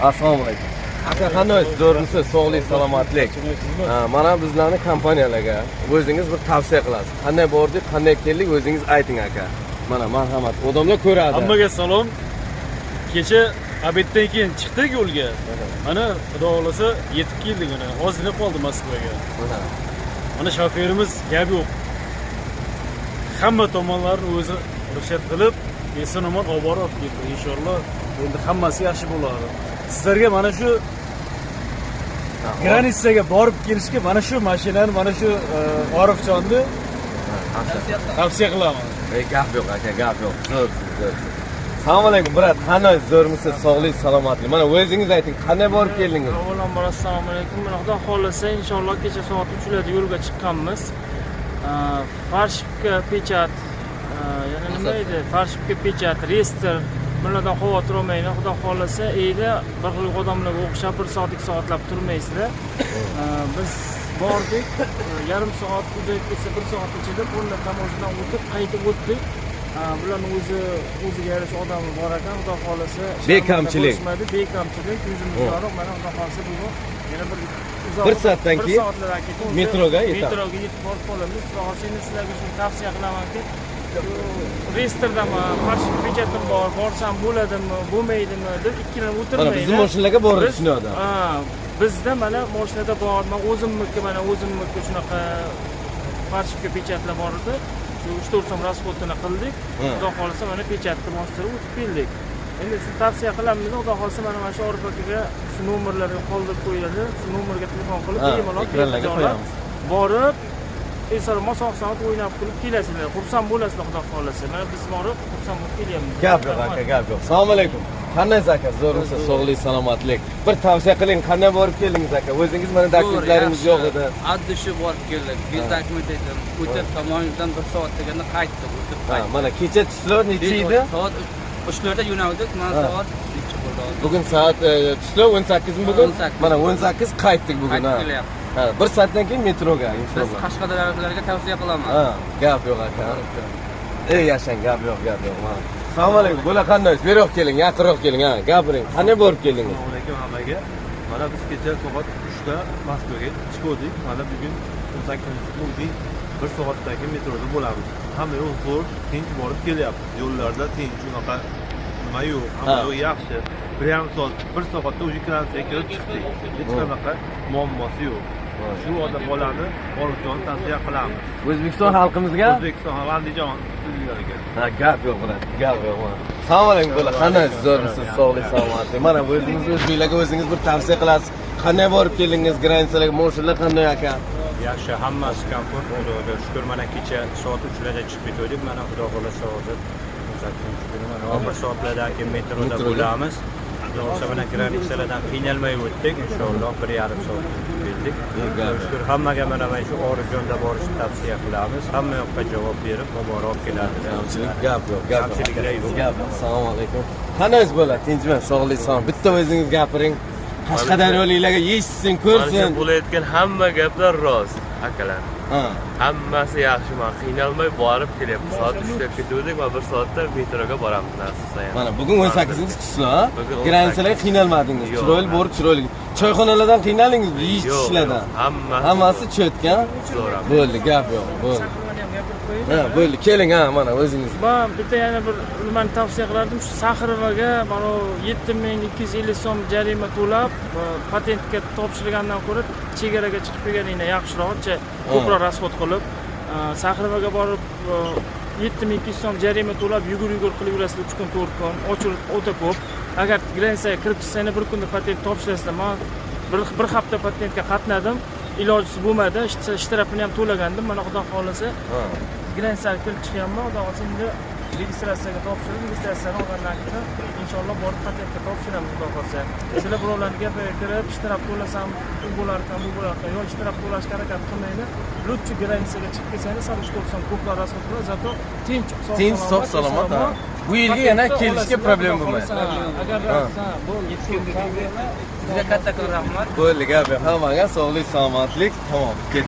Assalomu alaykum. Aka qanday zo'rmisiz? Sog'lik, salomatlik. Mana bizlarning kompaniyalarga o'zingiz bir tavsiya qilasiz. Qanday bordik, qanday keldik, o'zingiz ayting aka. Mana marhamat, odamlar ko'radi. Hammaga salom. Kecha obeddan keyin chiqdik yo'lga. Mana xudo xolasa yetib keldik mana. Hozirda qoldi Moskvaga. Mana shoferimiz gap yo'q. Hamma tomonlarni o'zi ruxsat qilib, eson-omon olib borib ketdi. Inshaalloh endi hammasi yaxshi bo'ladi. Sizlarga mana shu granitsaga borib kelishga mana shu mashinani, mana shu Orifjonni tavsiya qilaman. Gap yo'q aka, gap yo'q. Zo'r. Assalomu alaykum, brat. Qanday zo'rmisiz? Sog'lik, salomatlik. Mana o'zingiz ayting, qanday borib keldingiz? Avvalambor assalomu alaykum. Mana xudo xolasa inshaalloh kecha soat 3larda yo'lga chiqqanmiz. Farshibga pechat, yana nima edi? Farshibga pechat, reyestr. Bunlardan xavotir olmanglar. Xudo xolasa, eyda bir xil odamlarga o'xshab 1 soat 2 soatlab turmaysizlar. Biz bordik, yarim soat uzayib ketsa 1 soat ichida bundan tamoshdan o'tib, qaytib o'tdik. Bularning o'ziga yarasha odami bor ekan, xudo xolasa. Bekamchilik. Bekamchilik yuzimizga yorug'. Mana xudo xolasa bu yana bir soatdan keyin metroga yetib qolamiz. Xudo xolasa sizlarga shuni tavsiya qilamanki, reyestrdan qarshi pechatim borsam bo'ladimi, bo'lmaydimi deb ikkilanib o'tirmaydi. Mana bizning mashinalarga borib tushunadi. Bizda mana mashinada bor, men o'zimniki shunaqa qarshi pechatlar bor edi. 3-4 so'm rasxodini qildik. Xudo xolasa mana pechatni bostirib o'tib keldik. Endi siz tavsiya qilamiz, xudo xolasa mana shu Orif akaga shu nomerlarni qoldirib qo'yiladi. Shu nomerga telefon qilib bemalol ekranlarga qo'yamiz. Borib, eson-omon sog'-salomat o'ynab qilib kelasizlar. Xursand bo'lasizlar xudo xolasa. Mana biz borib xursand bo'lib kelyapmiz. Gap yo'q aka, gap yo'q. Assalomu alaykum. Qandaysiz aka? Zo'rmisiz? Sog'lik, salomatlik. Bir tavsiya qiling, qanday borib keldingiz aka? O'zingiz mana dokumentlaringiz yo'q edi. Addi shu borib keldik. Biz dokument edim. O'tib tomonidan 1 soat deganda qaytdik, o'tib qaytdik. Mana kecha tushlar necha edi? Soat 3larda yo'naldik. Mana soat necha bo'ldi? Bugun soat tushlar 18 mi bugun? Mana 18 qaytdik bugun. Ha, 1 soatdan keyin metroga inshaalloh. Qashqadaryoliklarga tavsiya qilaman. Gap yo'q aka. Yashang, gap yo'q. Assalomu alaykum. Bo'la qandaysiz? Beroq keling, yaqinroq keling, gapiring. Qanday borib keldingiz? Assalomu alaykum hammaga. Mana biz kecha soat 3da Moskvaga chiqdik. Mana bugun 18-da 1 soatdan keyin metroda bo'lamiz. Hamma yo'l zo'r, tinch borib kelyapti. Yo'llarda tinch, unaqa nima yo'q, hamma yo'l yaxshi. 1,5 soat, 1 soatda o'zi Granitsaga kelib chiqdik. Hech qanaqa muammosi yo'q. Shu odamlarni Orifjon tavsiya qilamiz. O'zbekiston xalqimizga, O'zbekiston va Andijon uylariga. Gap yo'q, brat. Gap yo'q. Assalomu alaykum, bo'la qandaysiz? Zo'rmisiz? Sog'lik, salomatlik. Mana o'zingiz o'zbeklarga o'zingiz bir tavsiya qilasiz. Qanday borib keldingiz Granitsalarga? Mashinalar qanday aka? Yaxshi, hammasi komfort, xudoga shukr. Mana kecha soat 3larda chiqib ketdik. Mana xudo xolasa hozir 1 soatlardan keyin metroda bo'lamiz. Xudo mana Granitsalardan qiynalmay o'tdik. Inshaalloh 1,5 soat keldik. Shukr, hammaga mana shu Orifjonda borishni tavsiya qilamiz. Hamma yoqqa javob berib, muborak keladi. Gap yo'q, gap. Assalomu alaykum. Qandayiz bo'ladi? Tinchmi? Sog'lik, salomat. Bitta o'zingiz gapiring. Qashqadaryoliklarga yeshsin, ko'rsin. Bo'layotgan hamma gaplar rost, akalar. Hammasi yaxshi, men qiynalmay borib kelyapmiz. Soat 3da ketdik va 1 soatda metroga boramiz nasibsa. Mana bugun 18-chi, Granitsalarga qiynalmadingiz. Chiroyli borib, chiroyli. Choyxonalardan qiynaldingiz, yeyish-ichishlardan. Hammasi cho'tgan. Bo'ldi, gap yo'q, bo'ldi. Bo'ldi, keling mana o'zingiz. Men bitta yana bir nimani tavsiya qilardim, shu Saxirovaga mana 7250 so'm jarima to'lab, patentga topshirgandan ko'ra chegaraga chiqib kelganingda yaxshiroq, ko'proq rasxod qilib, Saxirovaga borib 7200 so'm jarima to'lab yugur qilib yurasizlar 3 kun, 4 kun, ochilib o'ta ko'p. Agar Granitsaga kirib chiqsangiz bir kunda patent topshirasizlar. Men bir hafta patentga qatnadim. Ilojisi bo'lmadi, shtrapini ham to'lagandim. Mana xudo xolasa Granitsaga kirib chiqyapman. Xudo xolasa endi registratsiyaga topshirib, registratsiyani olgandan keyin inshaalloh borib patentga topshiramiz xudo xolasa. Sizlar birovlarning gapiga kirib, shtrap to'lasam, u bo'lar ekan, bu bo'lar ekan, yo shtrap to'lashga harakat qilmaydi. Lutchi Granitsaga chiqib kelsangiz, sarish ko'rsam ko'plar rasxod qiladi, zato tinch, sog'-salomat. Bu yilga yana kelishga problem bo'lmaydi. Agar bo'ldi, Sizga kattakon rahmat. Bo'ldi, gap yo'q. Hammaga sog'lik, salomatlik. Tamom.